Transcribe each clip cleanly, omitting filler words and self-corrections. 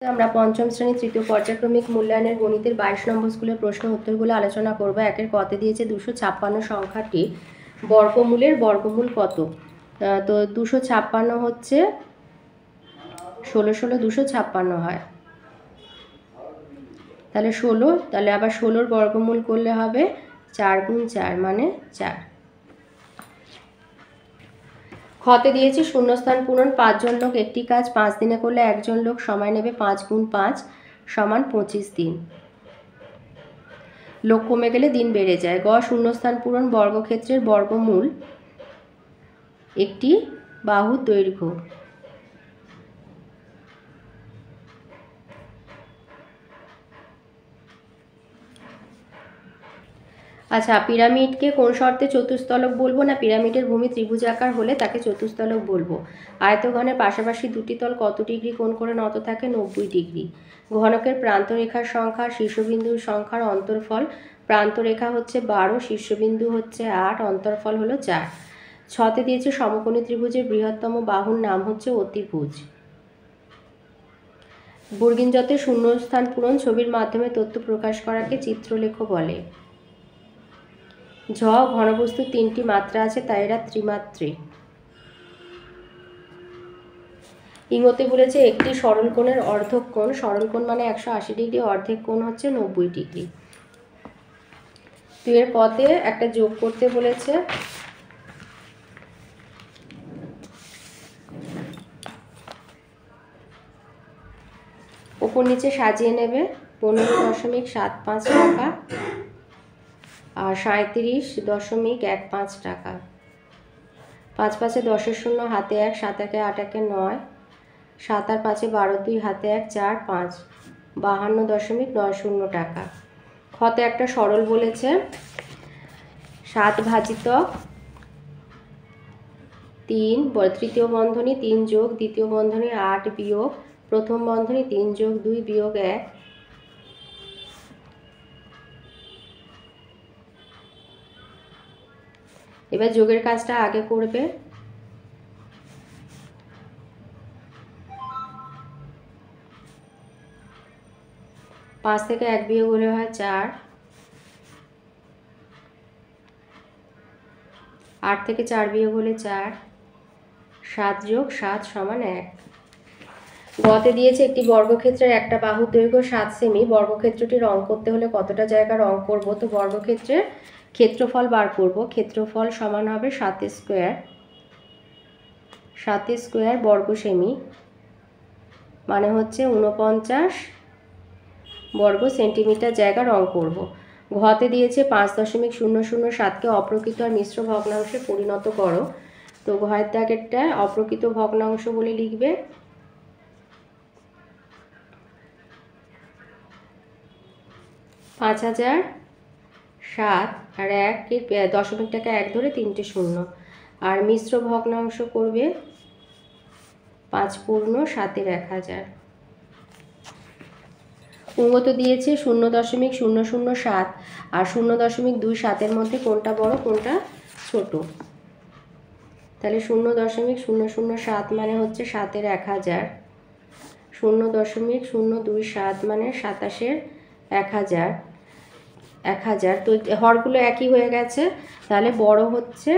আমরা পঞ্চম শ্রেণী তৃতীয় পর্যায়ক্রমিক মূল্যায়নের গণিতের 22 নম্বর স্কুলের প্রশ্ন উত্তরগুলো আলোচনা করব। একের কতে দিয়েছে 256 সংখ্যাটি বর্গমূলের বর্গমূল কত। তো 256 হচ্ছে 16 16 256 হয়, তাহলে 16, তাহলে আবার 16-র বর্গমূল করলে হবে 4 গুণ 4 মানে 4। খতে দিয়েছে শূন্যস্থান পূরণ 5 জন লোক একটি কাজ 5 দিনে করলে একজন লোক সময় নেবে 5 গুণ 5 সমান 25 দিন। লোক কমে গেলে দিন বেড়ে যায়। গ শূন্যস্থান পূরণ বর্গক্ষেত্রের বর্গমূল একটি বাহুর দৈর্ঘ্য। আচ্ছা, পিরামিডকে কোন শর্তে চতুস্তলক বলবো না, পিরামিডের ভূমি ত্রিভুজাকার হলে তাকে চতুস্তলক বলবো। আয়তঘনের পাশাপাশি দুটি তল কত ডিগ্রি কোণ করে নত থাকে? 90 ডিগ্রি। ঘনকের প্রান্তরেখার সংখ্যা, শীর্ষবিন্দুর সংখ্যার অন্তর্ফল। প্রান্তরেখা হচ্ছে 12, শীর্ষবিন্দু হচ্ছে 8, অন্তর্ফল হলো 4। ছতে দিয়েছে সমকোণী ত্রিভুজের বৃহত্তম বাহুর নাম হচ্ছে অতিভুজ। বুর্গিনজতে শূন্যস্থান পূরণ ছবির মাধ্যমে তথ্য প্রকাশ করাকে চিত্রলেখ বলে। ঝ ঘনবস্তুর 3টি মাত্রা আছে তাই এরা ত্রিমাত্রিক। ইংতে বলেছে একটি সরলকোণের অর্ধক কোণ, সরলকোণ মানে 180 ডিগ্রি, অর্ধেক কোণ হচ্ছে 90 ডিগ্রি। তুই এর পথে একটা যোগ করতে বলেছে। ওপর নিচে সাজিয়ে নেবে। 15.75 টাকা আর 37.15 টাকা। 5 5 10 শূন্য হাতে 1, 7 1 8 1 9, 7 আর 5 12 2 হাতে 1 4 5, 52.90 টাকা। খতে একটা সরল বলেছে 7 ভাজিতক 3 তৃতীয় বন্ধনী 3 যোগ দ্বিতীয় বন্ধনী 8 বিয়োগ প্রথম বন্ধনী 3 যোগ 2 বিয়োগ 1। এবার যোগের কাজটা আগে করবে। 5 থেকে 1 বিয়োগ হলে হয় 4, 8 থেকে 4 বিয়োগ হলে 4, 7 যোগ 7 সমান 1। গতে দিয়েছে একটি বর্গক্ষেত্রের একটা বাহুর দৈর্ঘ্য 7 সেমি। বর্গক্ষেত্রটি রং করতে হলে কতটা জায়গা রং করব? তো বর্গক্ষেত্রের ক্ষেত্রফল বার করব। ক্ষেত্রফল সমান হবে 7 স্কোয়ার, 7 স্কোয়ার বর্গ সেমি মানে হচ্ছে 49 বর্গ সেন্টিমিটার জায়গা রং করব। ঘতে দিয়েছে 5.007কে অপ্রকৃত আর মিশ্র ভগ্নাংশে পরিণত করো। তো ঘয়ের দাগেরটা অপ্রকৃত ভগ্নাংশ বলে লিখবে। 5007 আর 1 দশমিকটাকে 1 ধরে 3টে শূন্য, আর মিশ্র ভগ্নাংশ করবে 5 পূর্ণ 7-এর 1000। উঙ্গত দিয়েছে 0.007 আর 0.27-এর মধ্যে কোনটা বড় কোনটা ছোট। তাহলে 0.007 মানে হচ্ছে 7-এর 1000, 0.027 মানে 27-এর 1000। তো হরগুলো একই হয়ে গেছে, তাহলে বড় হচ্ছে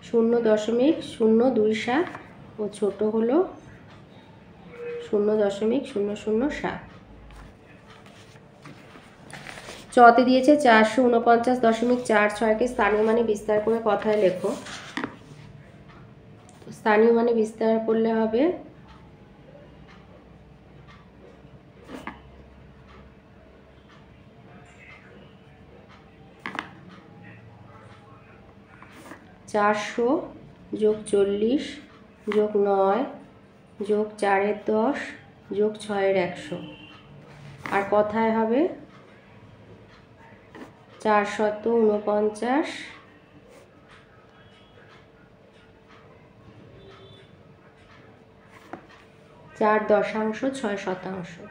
0.027 ও ছোট হলো 0.007। চতে দিয়েছে 449.46কে স্থানীয় মানে বিস্তার করে কথায় লেখো। স্থানীয় মানে বিস্তার করলে হবে 400 যোগ 40 যোগ 9 যোগ 4-এর 10 যোগ 6-এর 100, আর কথায় হবে 449 4.6%।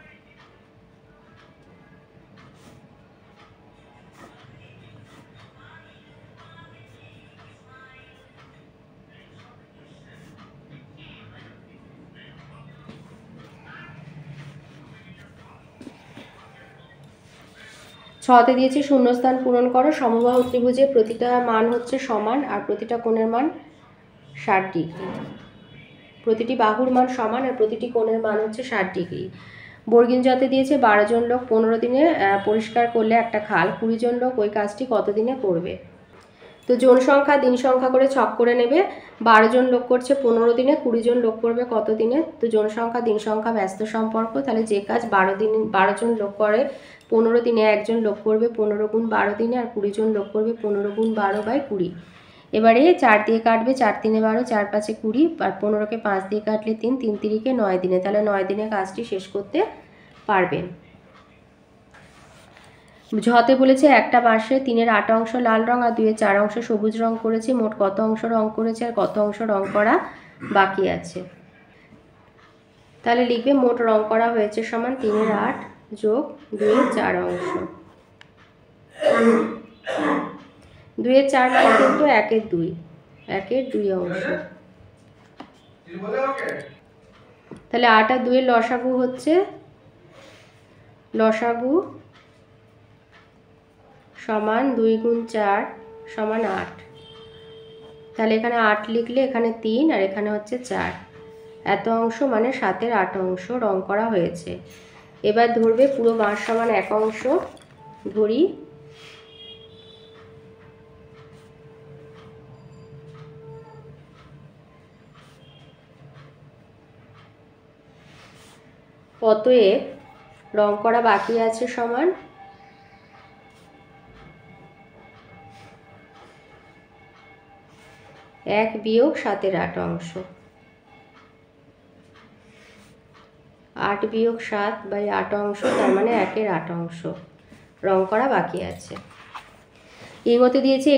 ছতে দিয়েছে শূন্যস্থান পূরণ করো। সমবাহু ত্রিভুজের প্রতিটা মান হচ্ছে সমান আর প্রতিটা কোণের মান 60 ডিগ্রি। প্রতিটি বাহুর মান সমান আর প্রতিটি কোণের মান হচ্ছে 60 ডিগ্রি। বর্গিন জতে দিয়েছে 12 জন লোক 15 দিনে পরিষ্কার করলে একটা খাল, 20 জন লোক ওই কাজটি কত দিনে করবে। তো জন সংখ্যা দিন সংখ্যা করে ছক করে নেবে। 12 জন লোক করছে 15 দিনে, 20 জন লোক করবে কত দিনে। তো জন সংখ্যা দিন সংখ্যা ব্যস্ত সম্পর্ক, তাহলে যে কাজ 12 জন লোক করে 15 দিনে, একজন লোক করবে 15 গুণ 12 দিনে, আর 20 জন লোক করবে 15 গুণ 12/20। এবারে 4 দিয়ে কাটবে, 4 3 12, 4 5 20, আর 15কে 5 দিয়ে কাটলে 3, 3 3 9 দিনে, তাহলে 9 দিনে কাজটি শেষ করতে পারবেন। ঝতে বলেছে একটা বাঁশে 3-এর 8 অংশ লাল রং আর 2-এর 4 অংশ সবুজ রং করেছে, মোট কত অংশ রং করেছে আর কত অংশ রং করা বাকি আছে। তাহলে লিখবে মোট রং করা হয়েছে সমান 3-এর 8 যোগ 2-এর 4 অংশ। 2-এর 4 মানে কিন্তু 1-এর 2, 1-এর 2 অংশ। তাহলে 8 আর 2-এর লসাগু হচ্ছে, লসাগু সমান 2 গুণ 4 সমান 8। তাহলে এখানে 8 লিখলে এখানে 3 আর এখানে হচ্ছে 4, এত অংশ মানে 7-এর 8 অংশ রং করা হয়েছে। এবার ধরবে পুরো বাঁশ সমান 1 অংশ, ধরি। অতএব রং করা বাকি আছে সমান 1 বিয়োগ 7-এর 8 অংশ। 8 বিয়োগ 7/8 অংশ, তার মানে 1-এর 8 অংশ রং করা বাকি আছে। এর মধ্যে দিয়েছে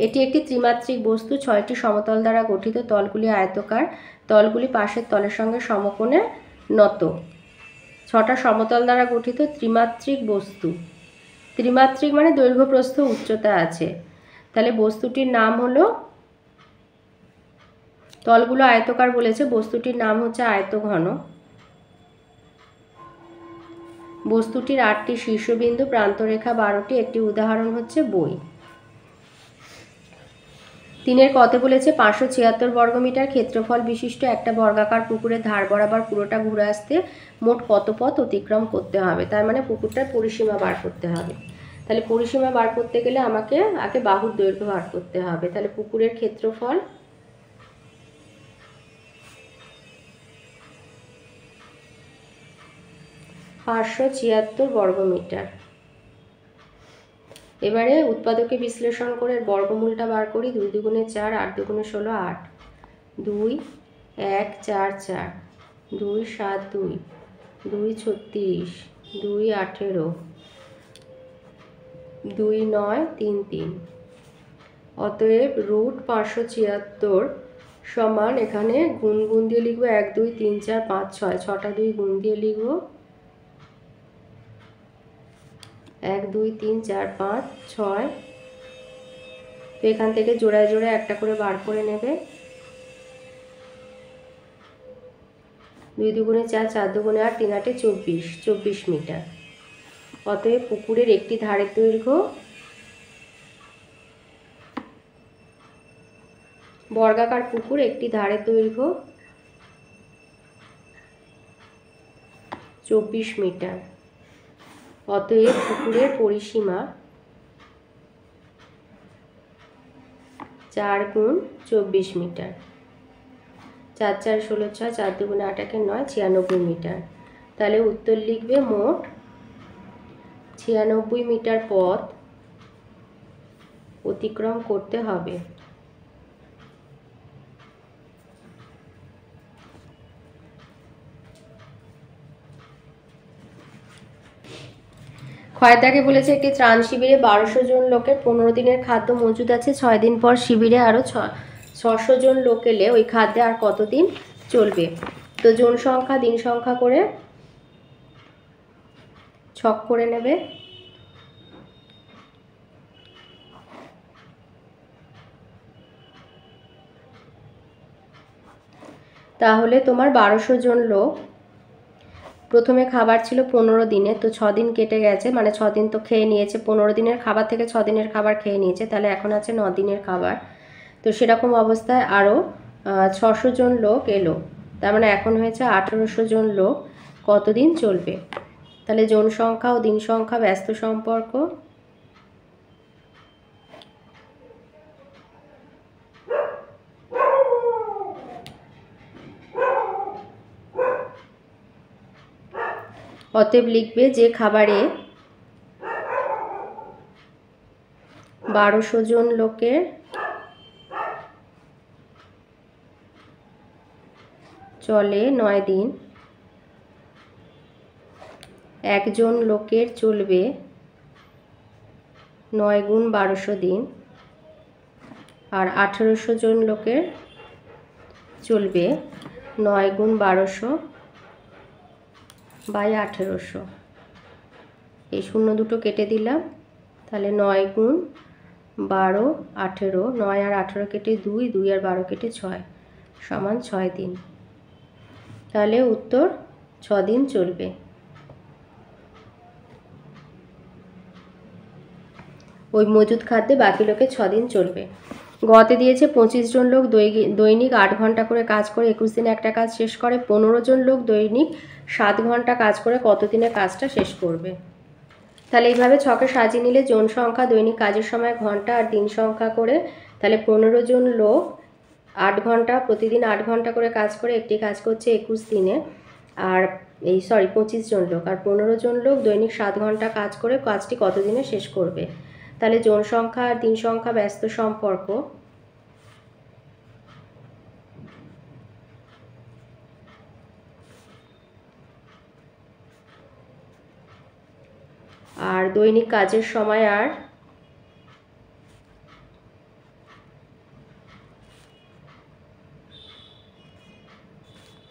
এটি একটি ত্রিমাত্রিক বস্তু, 6টি সমতল দ্বারা গঠিত, তলগুলি আয়তকার, তলগুলি পাশের তলের সঙ্গে সমকোণে নত। 6টা সমতল দ্বারা গঠিত ত্রিমাত্রিক বস্তু। ত্রিমাত্রিক মানে দৈর্ঘ্য প্রস্থ উচ্চতা আছে। তাহলে বস্তুটির নাম হলো, তলগুলো আয়তকার বলেছে, বস্তুটির নাম হচ্ছে আয়তঘন। বস্তুটির 8টি শীর্ষবিন্দু, প্রান্তরেখা 12টি, একটি উদাহরণ হচ্ছে বই। 3-এর কতে বলেছে 576 বর্গমিটার ক্ষেত্রফল বিশিষ্ট একটা বর্গাকার পুকুরের ধার বরাবর পুরোটা ঘুরে আসতে মোট কত পথ অতিক্রম করতে হবে। তার মানে পুকুরটার পরিসীমা বার করতে হবে। তাহলে পরিসীমা বার করতে গেলে আমাকে আগে বাহুর দৈর্ঘ্য বার করতে হবে। তাহলে পুকুরের ক্ষেত্রফল $576 বর্গমিটার। এবারে উৎপাদকে বিশ্লেষণ করে বর্গমূলটা বার করি। 2 দুগুণে 4, 8 দুগুণে 16, 8, 2 1 4 4, 2 7 2, 2 36, 2 18, 2 9 3 3। অতএব √576 সমান, এখানে গুণ দিয়ে লিখবো 1 2 3 4 5 6, 6টা 2 গুণ দিয়ে লিখবো 1 2 3 4 5 6। তো এখান থেকে জোড়ায় জোড়ায় একটা করে বার করে নেবে। 2 দুগুণে 4, 4 দুগুণে 8, 3 8 24 মিটার। অতএব পুকুরের একটি ধারের দৈর্ঘ্য, বর্গাকার পুকুর একটি ধারের দৈর্ঘ্য 24 মিটার। অতএব পুকুরের পরিসীমা 4 গুণ 24 মিটার। 4 4 16 6, 4 দুগুণে 8 1 9, 96 মিটার। তাহলে উত্তর লিখবে মোট 96 মিটার পথ অতিক্রম করতে হবে। খয়দাকে বলেছে একটি ত্রাণ শিবিরে 1200 জন লোকের 15 দিনের খাদ্য মজুদ আছে। 6 দিন পর শিবিরে আরও 600 জন লোক এলে ওই খাদ্যে আর কতদিন চলবে। তো জন সংখ্যা দিন সংখ্যা করে ছক করে নেবে। তাহলে তোমার 1200 জন লোক প্রথমে খাবার ছিল 15 দিনে, তো 6 দিন কেটে গেছে, মানে 6 দিন তো খেয়ে নিয়েছে, 15 দিনের খাবার থেকে 6 দিনের খাবার খেয়ে নিয়েছে, তাহলে এখন আছে 9 দিনের খাবার। তো সেরকম অবস্থায় আরও 600 জন লোক এলো, তার মানে এখন হয়েছে 1800 জন লোক। কতদিন চলবে? তাহলে জন সংখ্যা ও দিন সংখ্যা ব্যস্ত সম্পর্ক। অতএব লিখবে যে খাবারে 1200 জন লোকের চলে 9 দিন, একজন লোকের চলবে 9 গুণ 1200 দিন, আর 1800 জন লোকের চলবে 9 গুণ 1200 বাই 1800। এই শূন্য দুটো কেটে দিলাম, তাহলে 9 গুণ 12 18, 9 আর 18 কেটে 2, 2 আর 12 কেটে 6 সমান 6 দিন। তাহলে উত্তর 6 দিন চলবে। ওই মজুদ খাদ্যে বাকি লোকে 6 দিন চলবে। গতে দিয়েছে 25 জন লোক দৈনিক 8 ঘন্টা করে কাজ করে 21 দিনে একটা কাজ শেষ করে। 15 জন লোক দৈনিক 7 ঘন্টা কাজ করে কত দিনে কাজটা শেষ করবে? তাহলে এইভাবে ছকে সাজিয়ে নিলে জন সংখ্যা, দৈনিক কাজের সময় ঘন্টা আর দিন সংখ্যা করে, তাহলে 15 জন লোক 8 ঘন্টা, প্রতিদিন 8 ঘন্টা করে কাজ করে একটি কাজ করছে 21 দিনে, আর 25 জন লোক, আর 15 জন লোক দৈনিক 7 ঘন্টা কাজ করে কাজটি কত দিনে শেষ করবে? তাহলে জন সংখ্যা আর দিন সংখ্যা ব্যস্ত সম্পর্ক। আর দৈনিক কাজের সময় আর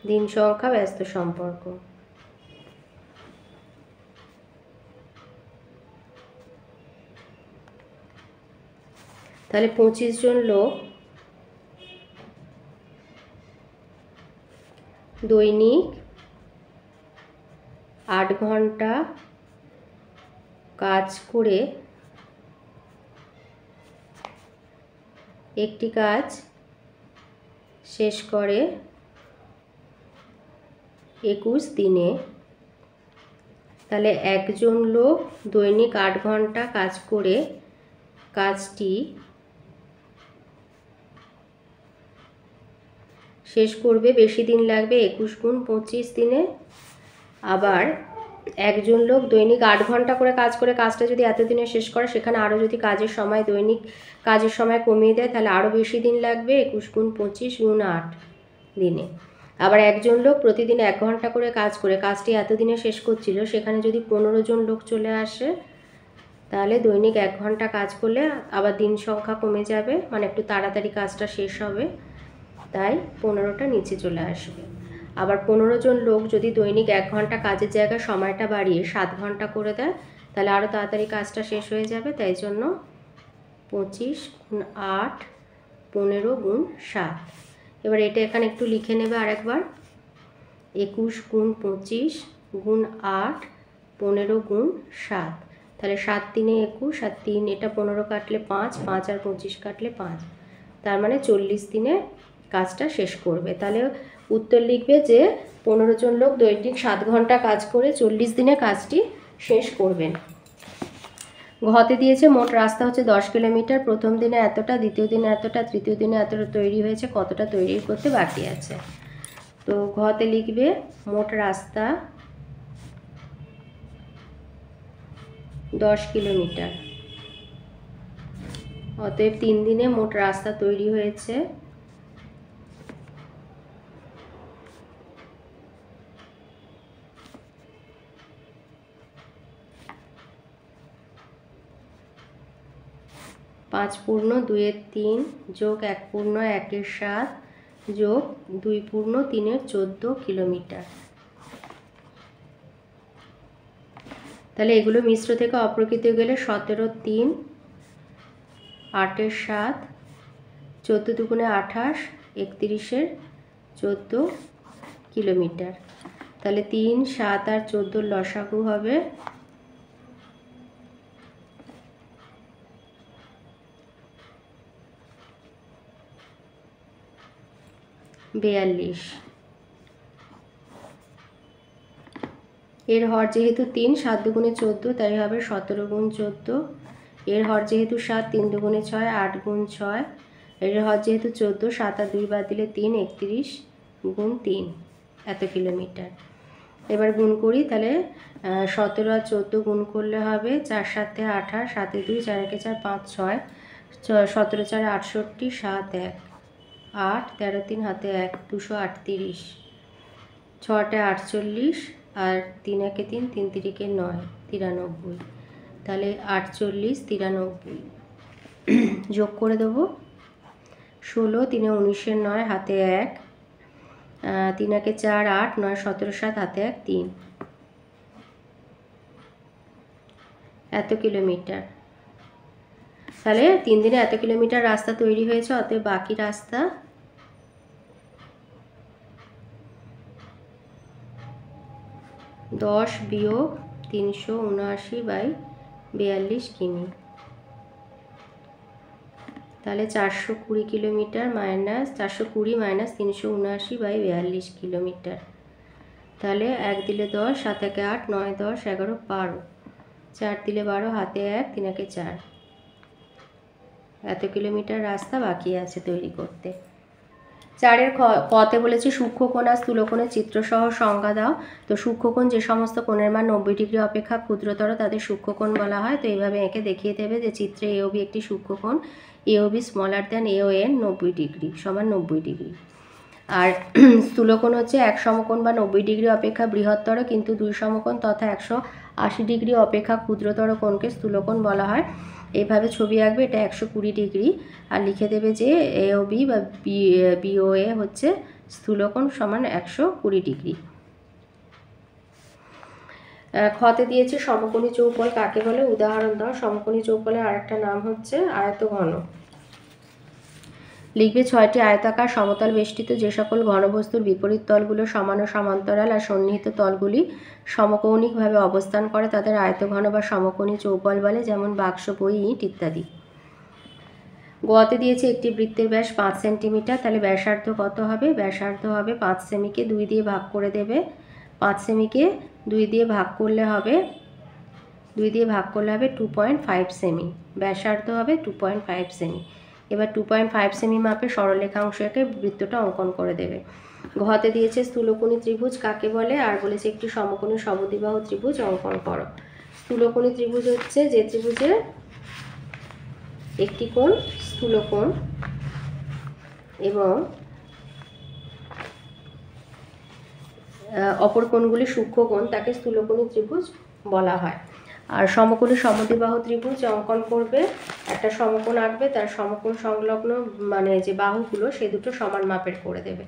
দিন সংখ্যা ব্যস্ত সম্পর্ক। তাহলে 25 জন লোক দৈনিক 8 ঘন্টা কাজ করে একটি কাজ শেষ করে 21 দিনে। তাহলে একজন লোক দৈনিক 8 ঘন্টা কাজ করে কাজটি শেষ করবে, বেশি দিন লাগবে 21 গুণ 25 দিনে। আবার একজন লোক দৈনিক 8 ঘন্টা করে কাজ করে কাজটা যদি এতদিনে শেষ করে, সেখানে আরও যদি কাজের সময় দৈনিক কাজের সময় কমিয়ে দেয়, তাহলে আরও বেশি দিন লাগবে 21 গুণ 25 গুণ 8 দিনে। আবার একজন লোক প্রতিদিন 1 ঘন্টা করে কাজ করে কাজটি এতদিনে শেষ করছিল, সেখানে যদি 15 জন লোক চলে আসে, তাহলে দৈনিক 1 ঘন্টা কাজ করলে আবার দিন সংখ্যা কমে যাবে, মানে একটু তাড়াতাড়ি কাজটা শেষ হবে, তাই 15টা নিচে চলে আসবে। আবার 15 জন লোক যদি দৈনিক 1 ঘন্টা কাজের জায়গায় সময়টা বাড়িয়ে 7 ঘন্টা করে দেয়, তাহলে আরও তাড়াতাড়ি কাজটা শেষ হয়ে যাবে, তাই জন্য 25 গুণ 8 15 গুণ 7। এবার এটা এখানে একটু লিখে নেবে আরেকবার, 21 গুণ 25 গুণ 8 15 গুণ 7। তাহলে 7 3 21 আর 3 এটা 15 কাটলে 5, 5 আর 25 কাটলে 5, তার মানে 40 দিনে কাজটা শেষ করবে। তাহলে উত্তর লিখবে যে 15 জন লোক দৈনিক 7 ঘন্টা কাজ করে 40 দিনে কাজটি শেষ করবেন। ঘতে দিয়েছে মোট রাস্তা হচ্ছে 10 কিলোমিটার, প্রথম দিনে এতটা, দ্বিতীয় দিনে এতটা, তৃতীয় দিনে এতটা তৈরি হয়েছে, কতটা তৈরি করতে বাকি আছে? তো ঘতে লিখবে মোট রাস্তা 10 কিলোমিটার, অতএব 3 দিনে মোট রাস্তা তৈরি হয়েছে 5 পূর্ণ 2 3 যোগ 1 পূর্ণ 1 7 যোগ 2 পূর্ণ 3 14 কিলোমিটার। তাহলে এগুলো মিশ্র থেকে অপ্রকৃত গেলে 17 3 8 7 14 দুগুণে 28 31 14 কিলোমিটার। তাহলে 3, 7 আর 14 লসাগু হবে 42। এর হর যেহেতু 3, 7 দুগুণে 14, তাই হবে 17 গুণ 14। এর হর যেহেতু 7, 3 দুগুণে 6, 8 গুণ 6। এর হর যেহেতু 14, 7 আর 2 বাদ দিলে 3, 31 গুণ 3, এত কিলোমিটার। এবার গুণ করি, তাহলে 17 আর 14 গুণ করলে হবে 4 7 28, 7 2, 4 1 4, 5 6, 17 4 68, 7 1 8, 13 3 হাতে 1, 238, 6 48 আর 3 1 3, 3 3 9, 93। তাহলে 48 93 যোগ করে দেবো। 16 3 19 9 হাতে 1, 3 1 4 8, 9 17 7 হাতে 1 3, এত কিলোমিটার। তাহলে 3 দিনে এত কিলোমিটার রাস্তা তৈরি হয়েছে। অতএব বাকি রাস্তা 10 বিয়োগ 379/42 কিমি। তাহলে 420 কিলোমিটার মাইনাস 420 মাইনাস 379/42 কিলোমিটার। তাহলে 1 দিলে 10, 7 1 8, 9 10 11 12, 4 দিলে 12, হাতে 1, 3 1 4, এত কিলোমিটার রাস্তা বাকি আছে তৈরি করতে। 4-এর কতে বলেছে সূক্ষ্মকোণ আর স্থূলকোণের চিত্রসহ সংজ্ঞা দাও। তো সূক্ষ্মকোণ যে সমস্ত কোণের মান 90 ডিগ্রি অপেক্ষা ক্ষুদ্রতর তাদের সূক্ষ্মকোণ বলা হয়। তো এইভাবে এঁকে দেখিয়ে দেবে যে চিত্রে AOB একটি সূক্ষ্মকোণ, AOB smaller than AON 90 degree সমান 90 ডিগ্রি। আর স্থূলকোণ হচ্ছে এক সমকোণ বা 90 ডিগ্রি অপেক্ষা বৃহত্তর কিন্তু দুই সমকোণ তথা 180 ডিগ্রি অপেক্ষা ক্ষুদ্রতর কোণকে স্থূলকোণ বলা হয়। এইভাবে ছবি আঁকবে, এটা 120 ডিগ্রি, আর লিখে দেবে যে AOB বা BOA হচ্ছে স্থূলকোণ সমান 120 ডিগ্রি। খতে দিয়েছে সমকোণী চৌকোণ কাকে বলে, উদাহরণ দাও। সমকোণী চৌকোণের আরেকটা নাম হচ্ছে আয়তঘন। লিখবে 6টি আয়তাকার সমতল বেষ্টিত যে সকল ঘনবস্তুর বিপরীত তলগুলো সমান ও সমান্তরাল আর সন্নিহিত তলগুলি সমকৌণিকভাবে অবস্থান করে তাদের আয়তঘন বা সমকোণী চৌবল বলে, যেমন বাক্স, বই, ইট ইত্যাদি। গতে দিয়েছে একটি বৃত্তের ব্যাস 5 সেন্টিমিটার। তাহলে ব্যাসার্ধ কত হবে? ব্যাসার্ধ হবে 5 সেমিকে 2 দিয়ে ভাগ করে দেবে। 5 সেমিকে 2 দিয়ে ভাগ করলে হবে 2.5 সেমি। ব্যাসার্ধ হবে 2.5 সেমি। এবার 2.5 সেমি মাপে সরলরেখাংশ এঁকে বৃত্তটা অঙ্কন করে দেবে। ঘতে দিয়েছে স্থূলকোণী ত্রিভুজ কাকে বলে, আর বলেছে একটি সমকোণী সমদ্বিবাহু ত্রিভুজ অঙ্কন করো। স্থূলকোণী ত্রিভুজ হচ্ছে যে ত্রিভুজের একটি কোণ স্থূলকোণ এবং অপর কোণগুলি সূক্ষ্মকোণ, তাকে স্থূলকোণী ত্রিভুজ বলা হয়। আর সমকোণী সমদ্বিবাহু ত্রিভুজ অঙ্কন করবে, একটা সমকোণ আঁকবে, তার সমকোণ সংলগ্ন মানে যে বাহুগুলো সে দুটো সমান মাপের করে দেবে।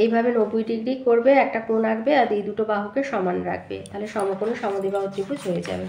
এইভাবে 90 ডিগ্রি করবে, একটা কোণ আঁকবে আর এই দুটো বাহুকে সমান রাখবে, তাহলে সমকোণী সমদ্বিবাহু ত্রিভুজ হয়ে যাবে।